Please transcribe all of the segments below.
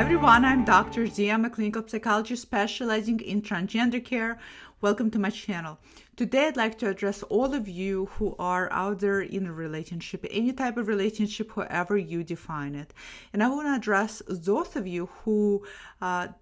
Hi everyone, I'm Dr. Z. I'm a clinical psychologist specializing in transgender care. Welcome to my channel. Today I'd like to address all of you who are out there in a relationship, any type of relationship, however you define it. And I want to address those of you who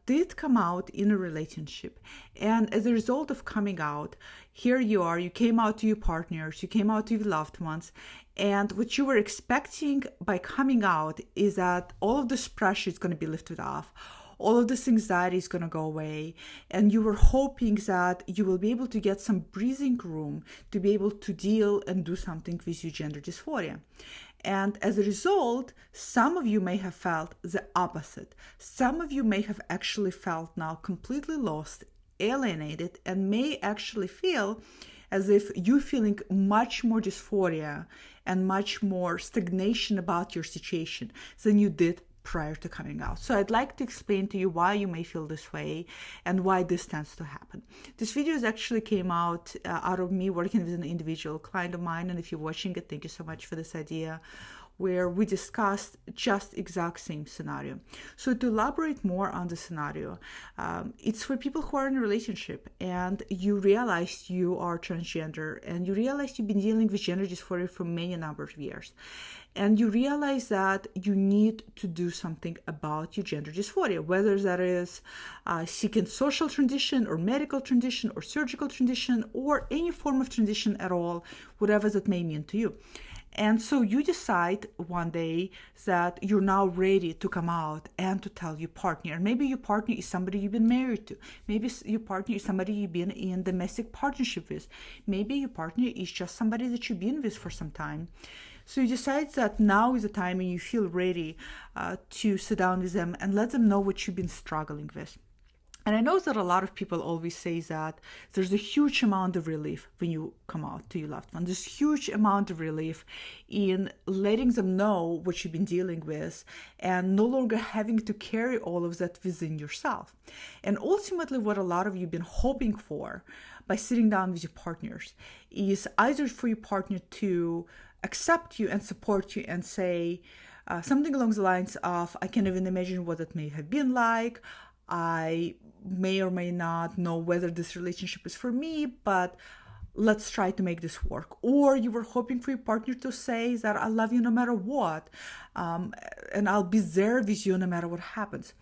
did come out in a relationship. And as a result of coming out, here you are, you came out to your partners, you came out to your loved ones, and what you were expecting by coming out is that all of this pressure is going to be lifted off. All of this anxiety is going to go away. And you were hoping that you will be able to get some breathing room to be able to deal and do something with your gender dysphoria. And as a result, some of you may have felt the opposite. Some of you may have actually felt now completely lost, alienated, and may actually feel as if you're feeling much more dysphoria and much more stagnation about your situation than you did prior to coming out. So I'd like to explain to you why you may feel this way and why this tends to happen. This video actually came out of me working with an individual client of mine, and if you're watching it, thank you so much for this idea, where we discussed just exact same scenario. So to elaborate more on the scenario, it's for people who are in a relationship and you realize you are transgender and you realize you've been dealing with gender dysphoria for many number of years. And you realize that you need to do something about your gender dysphoria, whether that is seeking social transition or medical transition or surgical transition or any form of transition at all, whatever that may mean to you. And so you decide one day that you're now ready to come out and to tell your partner. And maybe your partner is somebody you've been married to. Maybe your partner is somebody you've been in domestic partnership with. Maybe your partner is just somebody that you've been with for some time. So you decide that now is the time and you feel ready to sit down with them and let them know what you've been struggling with. And I know that a lot of people always say that there's a huge amount of relief when you come out to your loved one. There's huge amount of relief in letting them know what you've been dealing with and no longer having to carry all of that within yourself. And ultimately what a lot of you have been hoping for by sitting down with your partners is either for your partner to accept you and support you and say something along the lines of, I can't even imagine what it may have been like. I may or may not know whether this relationship is for me, but let's try to make this work. Or you were hoping for your partner to say that I love you no matter what, and I'll be there with you no matter what happens.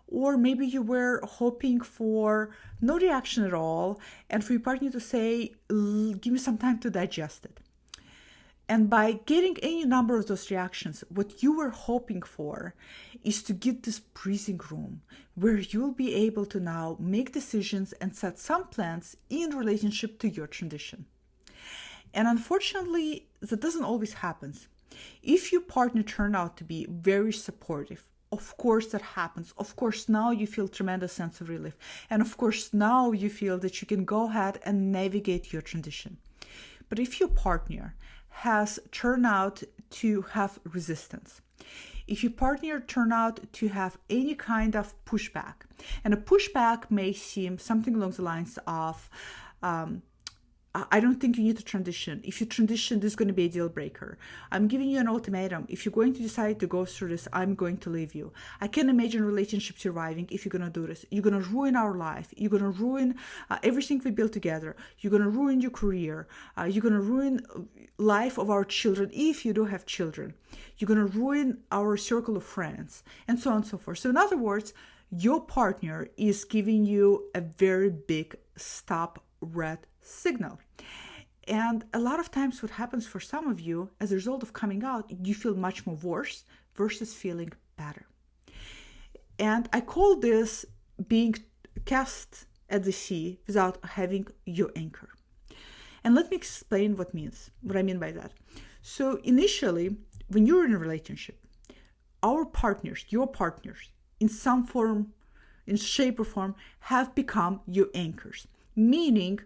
Or maybe you were hoping for no reaction at all, and for your partner to say, give me some time to digest it. And by getting any number of those reactions, what you were hoping for is to get this breathing room where you'll be able to now make decisions and set some plans in relationship to your transition. And unfortunately, that doesn't always happen. If your partner turned out to be very supportive, of course that happens. Of course, now you feel tremendous sense of relief. And of course, now you feel that you can go ahead and navigate your transition. But if your partner has turned out to have resistance, if your partner turned out to have any kind of pushback, and a pushback may seem something along the lines of, I don't think you need to transition. If you transition, this is going to be a deal breaker. I'm giving you an ultimatum. If you're going to decide to go through this, I'm going to leave you. I can't imagine relationship surviving if you're going to do this. You're going to ruin our life. You're going to ruin everything we built together. You're going to ruin your career. You're going to ruin life of our children if you do have children. You're going to ruin our circle of friends, and so on and so forth. So in other words, your partner is giving you a very big stop red signal. And a lot of times what happens for some of you as a result of coming out, you feel much more worse versus feeling better. And I call this being cast at the sea without having your anchor. And let me explain what I mean by that. So initially, when you're in a relationship, our partners, your partners, in some form, in shape or form, have become your anchors, meaning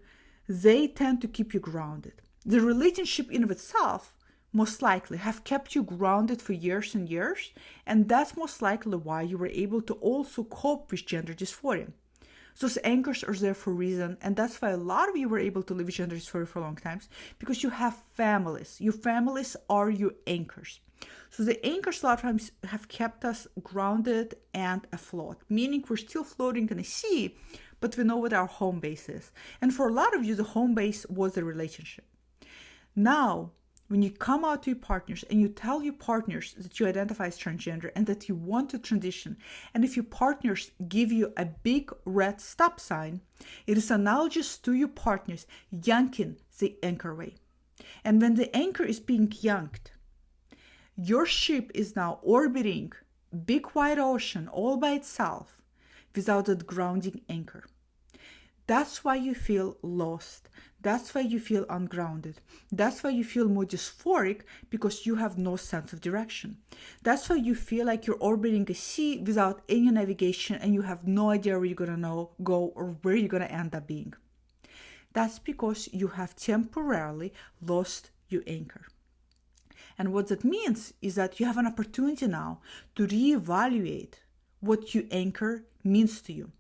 they tend to keep you grounded. The relationship in of itself most likely have kept you grounded for years and years, and that's most likely why you were able to also cope with gender dysphoria. Those anchors are there for a reason, and that's why a lot of you were able to live gender dysphoria for a long time, because you have families. Your families are your anchors. So the anchors a lot of times have kept us grounded and afloat, meaning we're still floating in the sea, but we know what our home base is. And for a lot of you, the home base was the relationship. Now, when you come out to your partners and you tell your partners that you identify as transgender and that you want to transition, and if your partners give you a big red stop sign, it is analogous to your partners yanking the anchor away. And when the anchor is being yanked, your ship is now orbiting big wide ocean all by itself without that grounding anchor. That's why you feel lost. That's why you feel ungrounded. That's why you feel more dysphoric, because you have no sense of direction. That's why you feel like you're orbiting a sea without any navigation and you have no idea where you're going to go or where you're going to end up being. That's because you have temporarily lost your anchor. And what that means is that you have an opportunity now to reevaluate what your anchor means to you,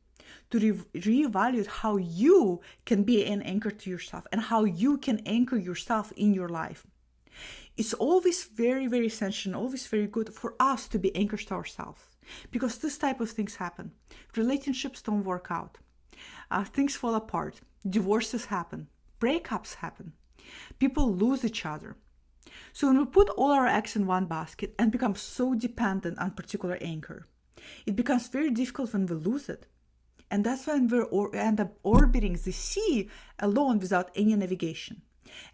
to reevaluate how you can be an anchor to yourself and how you can anchor yourself in your life. It's always very, very essential and always very good for us to be anchors to ourselves, because this type of things happen. Relationships don't work out. Things fall apart. Divorces happen. Breakups happen. People lose each other. So when we put all our eggs in one basket and become so dependent on particular anchor, it becomes very difficult when we lose it. And that's when we end up orbiting the sea alone without any navigation.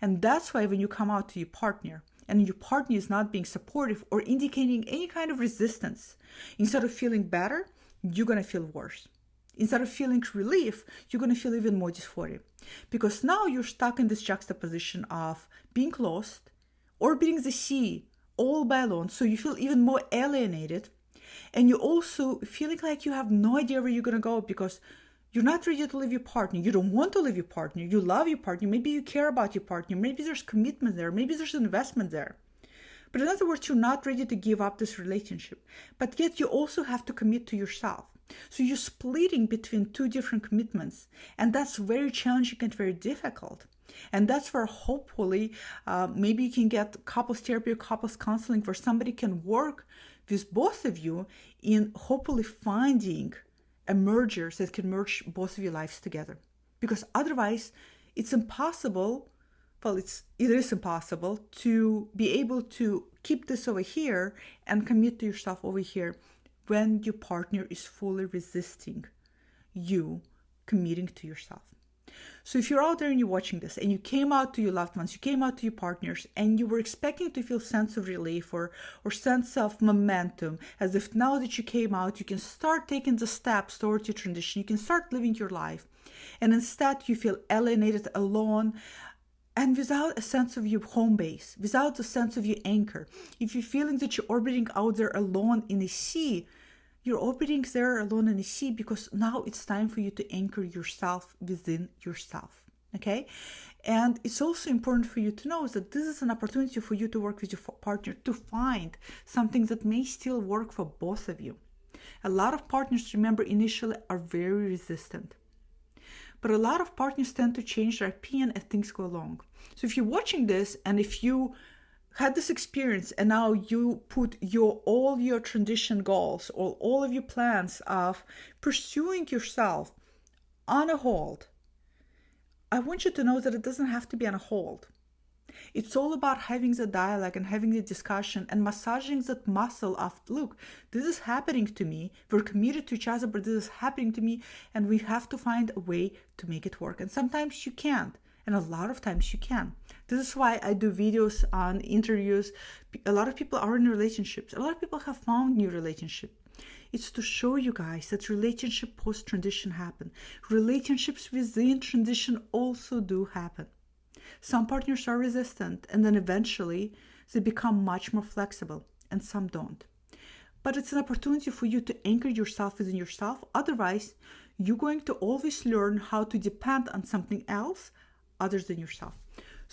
And that's why when you come out to your partner and your partner is not being supportive or indicating any kind of resistance, instead of feeling better, you're going to feel worse. Instead of feeling relief, you're going to feel even more dysphoria. Because now you're stuck in this juxtaposition of being lost, orbiting the sea all by alone, so you feel even more alienated, and you're also feeling like you have no idea where you're going to go because you're not ready to leave your partner. You don't want to leave your partner. You love your partner. Maybe you care about your partner. Maybe there's commitment there. Maybe there's investment there. But in other words, you're not ready to give up this relationship. But yet you also have to commit to yourself. So you're splitting between two different commitments. And that's very challenging and very difficult. And that's where hopefully maybe you can get couples therapy or couples counseling where somebody can work with both of you in hopefully finding a merger that can merge both of your lives together. Because otherwise it's impossible, it is impossible to be able to keep this over here and commit to yourself over here when your partner is fully resisting you committing to yourself. So if you're out there and you're watching this and you came out to your loved ones, you came out to your partners and you were expecting to feel sense of relief or sense of momentum, as if now that you came out, you can start taking the steps towards your transition, you can start living your life. And instead you feel alienated, alone, and without a sense of your home base, without a sense of your anchor. If you're feeling that you're orbiting out there alone in the sea, you're orbiting there alone in the sea because now it's time for you to anchor yourself within yourself, okay? And it's also important for you to know that this is an opportunity for you to work with your partner to find something that may still work for both of you. A lot of partners, remember, initially are very resistant. But a lot of partners tend to change their opinion as things go along. So if you're watching this and if you had this experience and now you put all your transition goals or all of your plans of pursuing yourself on a hold, I want you to know that it doesn't have to be on a hold. It's all about having the dialogue and having the discussion and massaging that muscle of, look, this is happening to me. We're committed to each other, but this is happening to me and we have to find a way to make it work. And sometimes you can't. And a lot of times you can. This is why I do videos on interviews. A lot of people are in relationships. A lot of people have found new relationship. It's to show you guys that relationship post-transition happen. Relationships within transition also do happen. Some partners are resistant and then eventually they become much more flexible and some don't. But it's an opportunity for you to anchor yourself within yourself. Otherwise, you're going to always learn how to depend on something else other than yourself.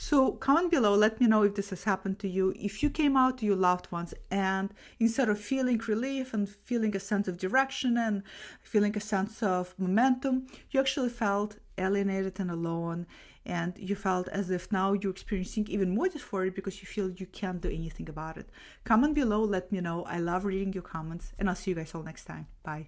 So comment below, let me know if this has happened to you, if you came out to your loved ones and instead of feeling relief and feeling a sense of direction and feeling a sense of momentum, you actually felt alienated and alone, and you felt as if now you're experiencing even more dysphoria because you feel you can't do anything about it. Comment below, let me know. I love reading your comments, and I'll see you guys all next time. Bye.